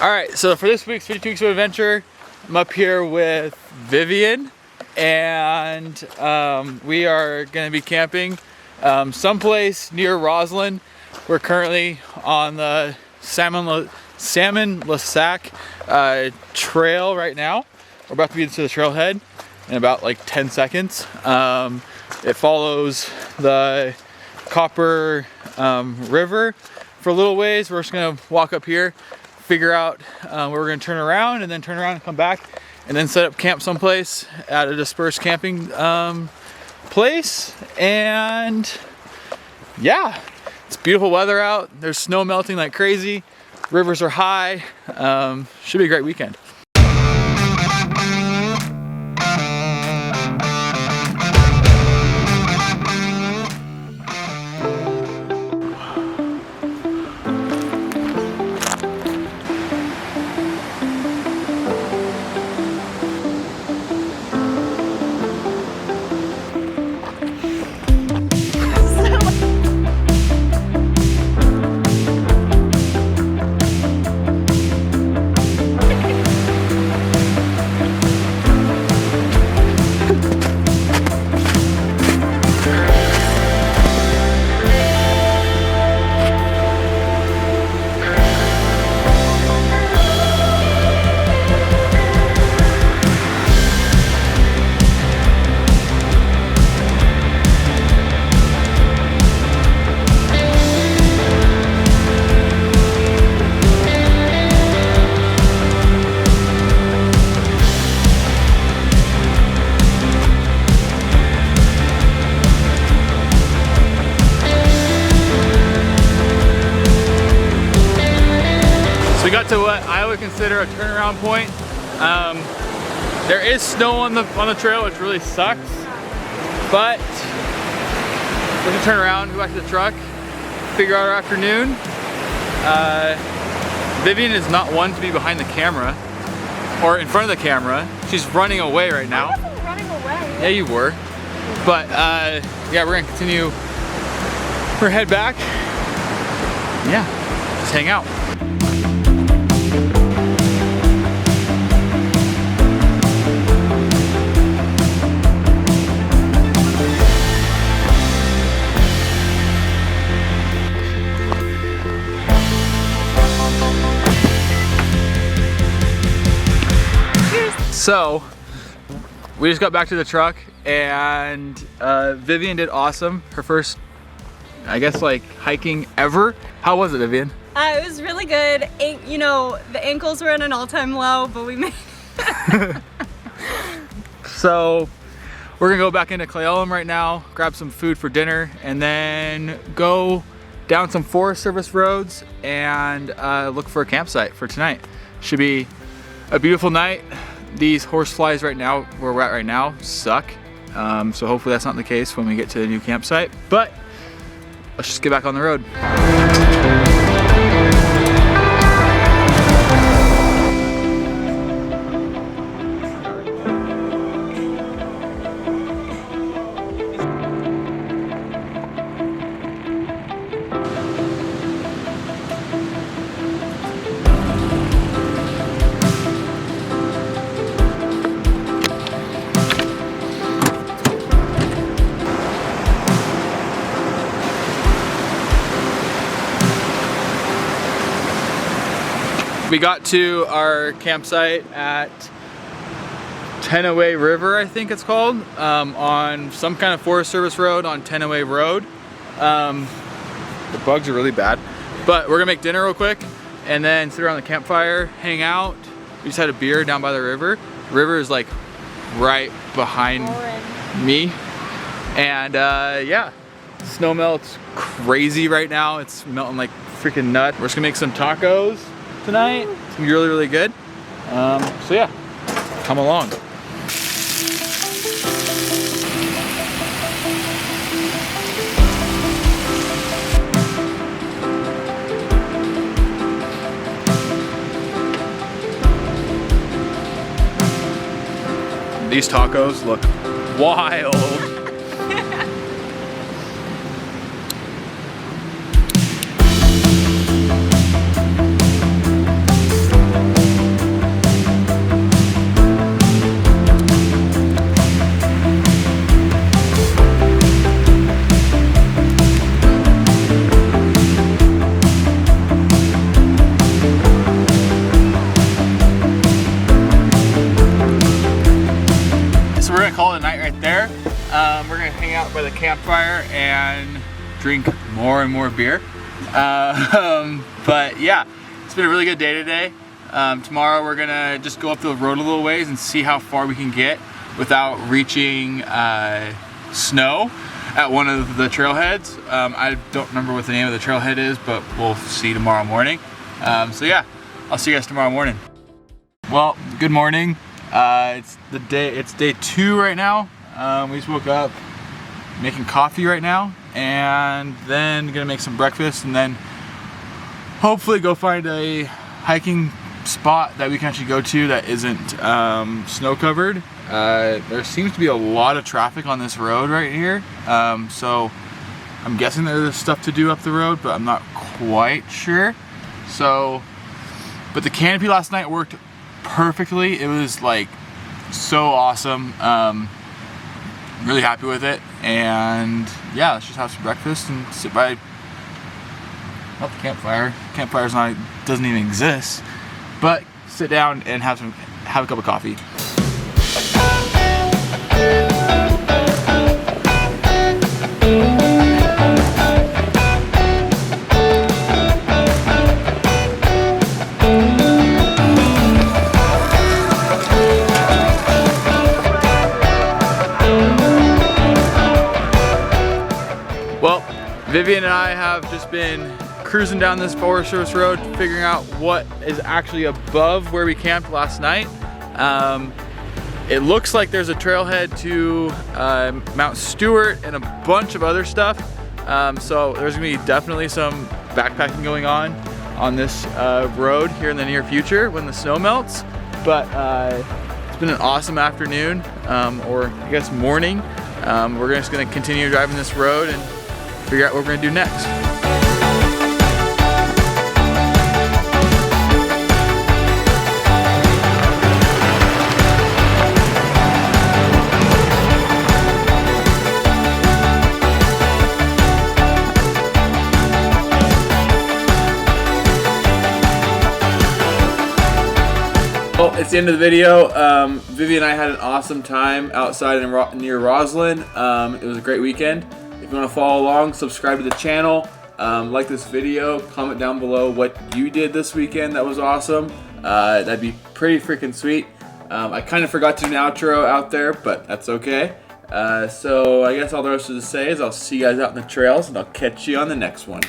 All right, so for this week's 52 Weeks of Adventure, I'm up here with Vivian, and we are gonna be camping someplace near Roslyn. We're currently on the Salmon Lasac trail right now. We're about to be into the trailhead in about like 10 seconds. It follows the Copper River for a little ways. We're just gonna walk up here, figure out where we're gonna turn around, and then turn around and come back, and then set up camp someplace at a dispersed camping place. And yeah, it's beautiful weather out. There's snow melting like crazy. Rivers are high. Should be a great weekend. We got to what I would consider a turnaround point. There is snow on the trail, which really sucks. But we're gonna turn around, go back to the truck, figure out our afternoon. Vivian is not one to be behind the camera or in front of the camera. She's running away right now. I wasn't running away. Yeah, you were. But yeah, we're gonna continue. We're gonna head back. Yeah, just hang out. So, we just got back to the truck, and Vivian did awesome. Her first, I guess, like hiking ever. How was it, Vivian? It was really good. You know, the ankles were at an all-time low, but we made it. So, we're gonna go back into Clayellum right now, grab some food for dinner, and then go down some Forest Service roads and look for a campsite for tonight. Should be a beautiful night. These horse flies right now, where we're at right now, suck. So hopefully that's not the case when we get to the new campsite. But let's just get back on the road. We got to our campsite at Tenaway River, I think it's called, on some kind of Forest Service road on Tenaway Road. The bugs are really bad, but we're gonna make dinner real quick and then sit around the campfire, hang out. We just had a beer down by the river. The river is like right behind me, and yeah, snow melt's crazy right now. It's melting like freaking nut. We're just gonna make some tacos tonight. It's gonna be really, really good. So yeah, come along. These tacos look wild. by the campfire and drink more and more beer. But yeah, it's been a really good day today. Tomorrow we're gonna just go up the road a little ways and see how far we can get without reaching snow at one of the trailheads. I don't remember what the name of the trailhead is, but we'll see tomorrow morning. So yeah, I'll see you guys tomorrow morning. Well, good morning. It's day 2 right now. We just woke up, making coffee right now, and then gonna make some breakfast, and then hopefully go find a hiking spot that we can actually go to that isn't snow covered. There seems to be a lot of traffic on this road right here, so I'm guessing there's stuff to do up the road, but I'm not quite sure. So, but the canopy last night worked perfectly. It was like so awesome. Really happy with it, and yeah, let's just have some breakfast and sit by, not the campfire. Campfire's not, doesn't even exist, but sit down and have a cup of coffee. Well, Vivian and I have just been cruising down this Forest Service road, figuring out what is actually above where we camped last night. It looks like there's a trailhead to Mount Stewart and a bunch of other stuff. So there's gonna be definitely some backpacking going on this road here in the near future when the snow melts. But it's been an awesome afternoon, or I guess morning. We're just gonna continue driving this road and figure out what we're gonna do next. Well, it's the end of the video. Vivian and I had an awesome time outside near Roslyn. It was a great weekend. If you want to follow along, subscribe to the channel, like this video, comment down below what you did this weekend that was awesome. That'd be pretty freaking sweet. I kind of forgot to do an outro out there, but that's okay. So I guess all there is to say is I'll see you guys out in the trails, and I'll catch you on the next one.